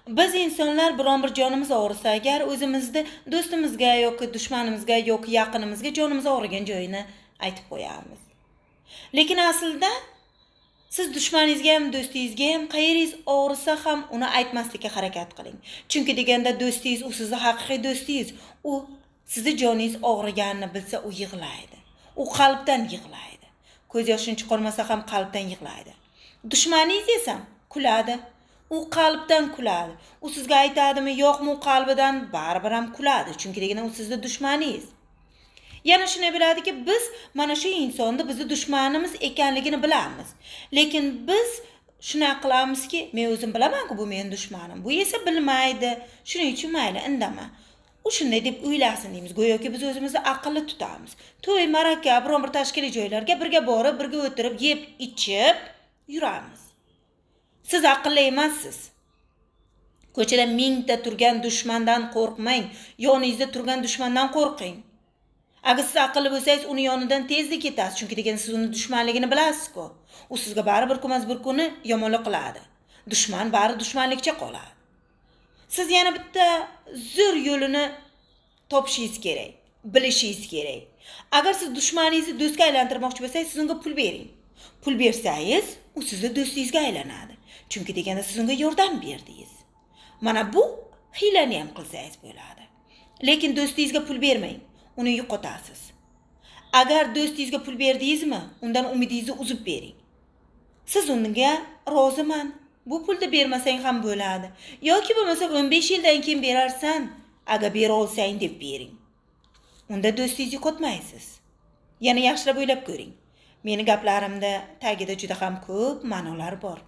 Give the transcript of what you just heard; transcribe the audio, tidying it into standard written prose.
Biz insonlar biron bir jonimiz og'risa agar o'zimizni do'stimizga yoki dushmanimizga yoki yaqinimizga jonimiz og'rigan joyini aytib qo'yamiz. Lekin aslida siz dushmaningizga ham do'stingizga ham qayeringiz og'risa ham uni aytmaslikka harakat qiling. Chunki deganda do'stingiz u sizning haqiqiy do'stingiz, u sizni joningiz og'riganini bilsa u yig'laydi. U qalbdan yig'laydi. Ko'z yoshini chiqarmasa ham qalbdan yig'laydi. Dushmaningiz esa kuladi. U qalbdan kuladi. U sizga aytadimi, yo'qmi, qalbidan baribir ham kuladi. Chunki deganda u sizning dushmaningiz. Yana shuni biladiki, biz mana shu insonni bizni dushmanimiz ekanligini bilamiz. Lekin biz shuna qilamizki, men o'zim bilaman-ku bu mening dushmanim. Bu esa bilmaydi. Shuning uchun mayli, indama. U shunday deb o'ylasin deymiz. Go'yoki biz o'zimizni aqlli tutamiz. To'y, maraka, biron bir tashkiliy joylarga birga borib, birga o'tirib, yeb, ichib yuramiz. Siz aqlli emassiz. Ko'chada mingta turgan dushmandan qo'rqmang, yoningizda turgan dushmandan qo'rqing. Agar siz aqlli bo'lsangiz, uni yonidan tezda ketasiz, chunki deganda siz uni dushmanligini bilasiz-ku. U sizga baribir kunmas bir kuni yomonlik qiladi. Dushman bari dushmanlikcha qoladi. Siz yana bitta zo'r yo'lini topishingiz kerak, bilishingiz kerak. Agar siz dushmaningizni do'stga aylantirmoqchi bo'lsangiz, siz unga pul bering. Pul bersangiz, u sizning do'stingizga aylanadi. Chunki deganda siz unga yordam berdingiz. Mana bu hiylani ham qilsangiz bo'ladi. Lekin do'stingizga pul bermang, uni yo'qotasiz. Agar do'stingizga pul berdingizmi, undan umidingizni uzib bering. Siz unga roziman, bu pulni bermasang ham bo'ladi. Yoki bo'lmasa 15 yildan keyin berarsan, agar bera olsang deb bering. Unda do'stingizni yo'qotmaysiz. Yana yaxshilab o'ylab ko'ring. Meni gaplarimda tagida juda ham ko'p ma'nolar bor.